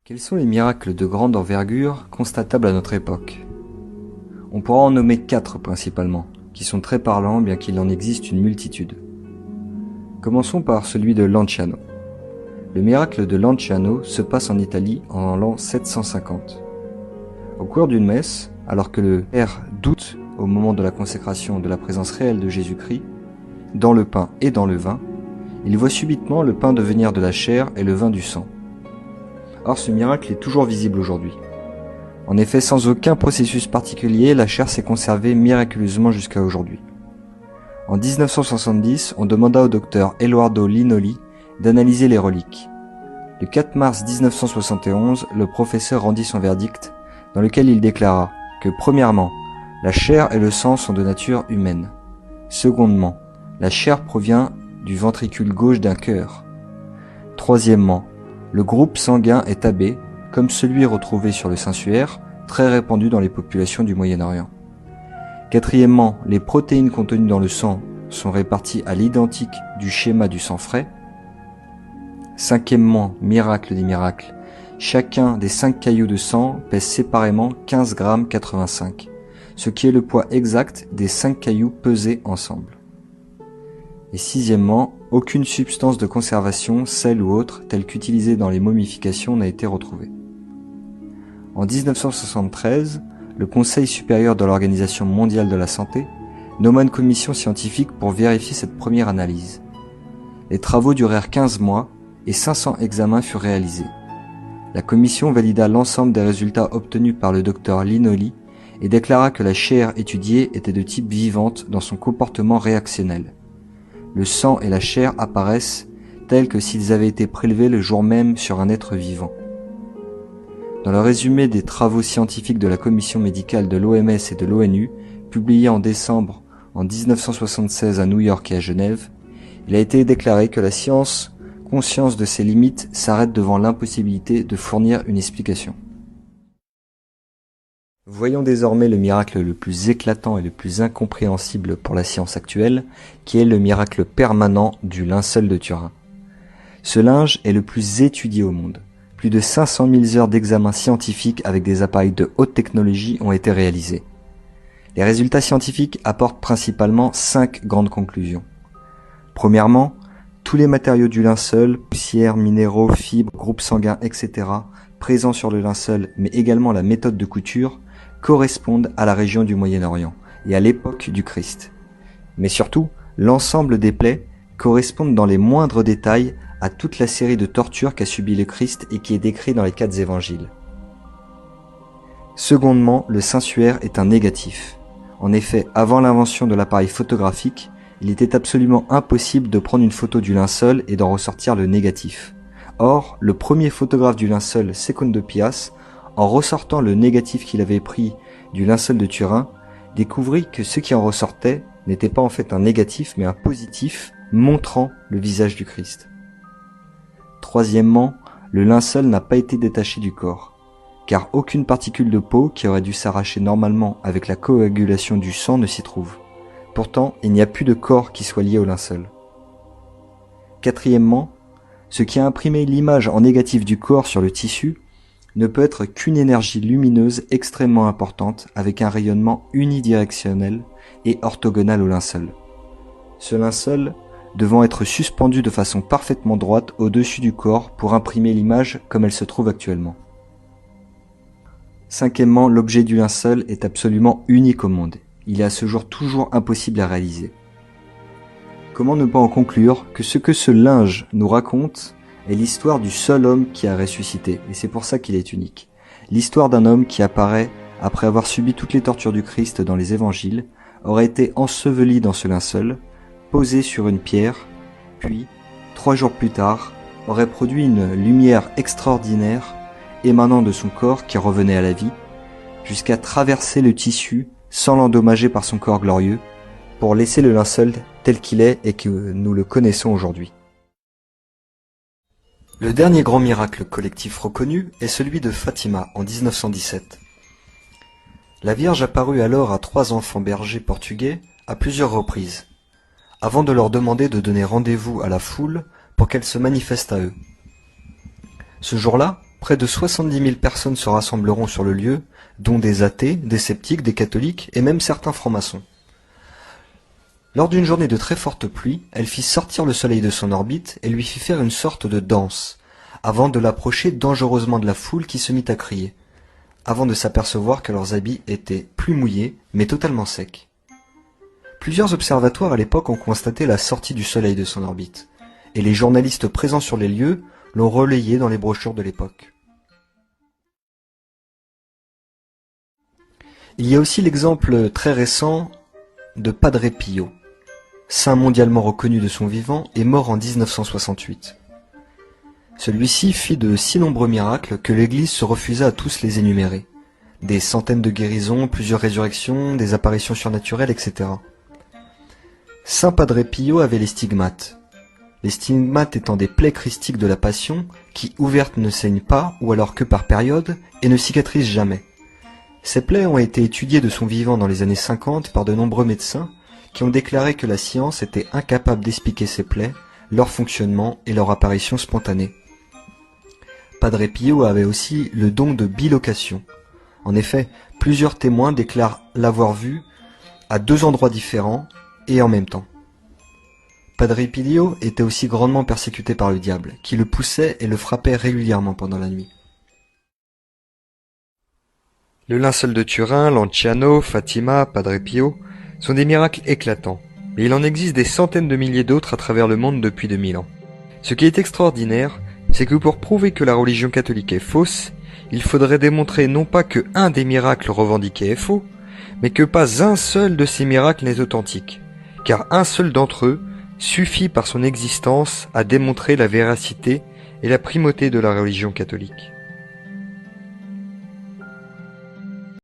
Quels sont les miracles de grande envergure constatables à notre époque? On pourra en nommer 4 principalement, qui sont très parlants bien qu'il en existe une multitude. Commençons par celui de Lanciano. Le miracle de Lanciano se passe en Italie en l'an 750. Au cours d'une messe, alors que le père doute au moment de la consécration de la présence réelle de Jésus-Christ, dans le pain et dans le vin, il voit subitement le pain devenir de la chair et le vin du sang. Or, ce miracle est toujours visible aujourd'hui. En effet, sans aucun processus particulier, la chair s'est conservée miraculeusement jusqu'à aujourd'hui. En 1970, on demanda au docteur Edoardo Linoli d'analyser les reliques. Le 4 mars 1971, le professeur rendit son verdict, dans lequel il déclara que, premièrement, la chair et le sang sont de nature humaine. Secondement, la chair provient du ventricule gauche d'un cœur. Troisièmement, le groupe sanguin est AB, comme celui retrouvé sur le sensuaire, très répandu dans les populations du Moyen-Orient. Quatrièmement, les protéines contenues dans le sang sont réparties à l'identique du schéma du sang frais. Cinquièmement, miracle des miracles, chacun des 5 cailloux de sang pèse séparément 15 grammes 85, ce qui est le poids exact des 5 cailloux pesés ensemble. Et sixièmement, aucune substance de conservation, sel ou autre, telle qu'utilisée dans les momifications, n'a été retrouvée. En 1973, le Conseil supérieur de l'Organisation mondiale de la santé nomma une commission scientifique pour vérifier cette première analyse. Les travaux durèrent 15 mois et 500 examens furent réalisés. La commission valida l'ensemble des résultats obtenus par le docteur Linoli et déclara que la chair étudiée était de type vivante dans son comportement réactionnel. Le sang et la chair apparaissent tels que s'ils avaient été prélevés le jour même sur un être vivant. Dans le résumé des travaux scientifiques de la commission médicale de l'OMS et de l'ONU, publié en décembre en 1976 à New York et à Genève, il a été déclaré que la science, conscience de ses limites, s'arrête devant l'impossibilité de fournir une explication. Voyons désormais le miracle le plus éclatant et le plus incompréhensible pour la science actuelle, qui est le miracle permanent du linceul de Turin. Ce linge est le plus étudié au monde. Plus de 500 000 heures d'examens scientifiques avec des appareils de haute technologie ont été réalisés. Les résultats scientifiques apportent principalement 5 grandes conclusions. Premièrement, tous les matériaux du linceul, poussières, minéraux, fibres, groupes sanguins, etc., présents sur le linceul, mais également la méthode de couture, correspondent à la région du Moyen-Orient et à l'époque du Christ. Mais surtout, l'ensemble des plaies correspondent dans les moindres détails à toute la série de tortures qu'a subi le Christ et qui est décrit dans les 4 évangiles. Secondement, le sensuaire est un négatif. En effet, avant l'invention de l'appareil photographique, il était absolument impossible de prendre une photo du linceul et d'en ressortir le négatif. Or, le premier photographe du linceul, Secondo Pias, en ressortant le négatif qu'il avait pris du linceul de Turin, découvrit que ce qui en ressortait n'était pas en fait un négatif mais un positif montrant le visage du Christ. Troisièmement, le linceul n'a pas été détaché du corps, car aucune particule de peau qui aurait dû s'arracher normalement avec la coagulation du sang ne s'y trouve. Pourtant, il n'y a plus de corps qui soit lié au linceul. Quatrièmement, ce qui a imprimé l'image en négatif du corps sur le tissu ne peut être qu'une énergie lumineuse extrêmement importante avec un rayonnement unidirectionnel et orthogonal au linceul. Ce linceul devant être suspendu de façon parfaitement droite au-dessus du corps pour imprimer l'image comme elle se trouve actuellement. Cinquièmement, l'objet du linceul est absolument unique au monde. Il est à ce jour toujours impossible à réaliser. Comment ne pas en conclure que ce que ce linge nous raconte est l'histoire du seul homme qui a ressuscité, et c'est pour ça qu'il est unique. L'histoire d'un homme qui apparaît, après avoir subi toutes les tortures du Christ dans les évangiles, aurait été enseveli dans ce linceul, posé sur une pierre, puis, 3 jours plus tard, aurait produit une lumière extraordinaire émanant de son corps qui revenait à la vie, jusqu'à traverser le tissu sans l'endommager par son corps glorieux, pour laisser le linceul tel qu'il est et que nous le connaissons aujourd'hui. Le dernier grand miracle collectif reconnu est celui de Fatima en 1917. La Vierge apparut alors à 3 enfants bergers portugais à plusieurs reprises, avant de leur demander de donner rendez-vous à la foule pour qu'elle se manifeste à eux. Ce jour-là, Près de 70 000 personnes se rassembleront sur le lieu, dont des athées, des sceptiques, des catholiques et même certains francs-maçons. Lors d'une journée de très forte pluie, elle fit sortir le soleil de son orbite et lui fit faire une sorte de danse, avant de l'approcher dangereusement de la foule qui se mit à crier, avant de s'apercevoir que leurs habits étaient plus mouillés, mais totalement secs. Plusieurs observatoires à l'époque ont constaté la sortie du soleil de son orbite, et les journalistes présents sur les lieux l'ont relayé dans les brochures de l'époque. Il y a aussi l'exemple très récent de Padre Pio, saint mondialement reconnu de son vivant et mort en 1968. Celui-ci fit de si nombreux miracles que l'Église se refusa à tous les énumérer. Des centaines de guérisons, plusieurs résurrections, des apparitions surnaturelles, etc. Saint Padre Pio avait les stigmates. Les stigmates étant des plaies christiques de la Passion qui, ouvertes, ne saignent pas, ou alors que par période, et ne cicatrisent jamais. Ces plaies ont été étudiées de son vivant dans les années 50 par de nombreux médecins qui ont déclaré que la science était incapable d'expliquer ces plaies, leur fonctionnement et leur apparition spontanée. Padre Pio avait aussi le don de bilocation. En effet, plusieurs témoins déclarent l'avoir vu à 2 endroits différents et en même temps. Padre Pio était aussi grandement persécuté par le diable, qui le poussait et le frappait régulièrement pendant la nuit. Le linceul de Turin, Lanciano, Fatima, Padre Pio sont des miracles éclatants, mais il en existe des centaines de milliers d'autres à travers le monde depuis 2000 ans. Ce qui est extraordinaire, c'est que pour prouver que la religion catholique est fausse, il faudrait démontrer non pas que un des miracles revendiqués est faux, mais que pas un seul de ces miracles n'est authentique, car un seul d'entre eux suffit par son existence à démontrer la véracité et la primauté de la religion catholique.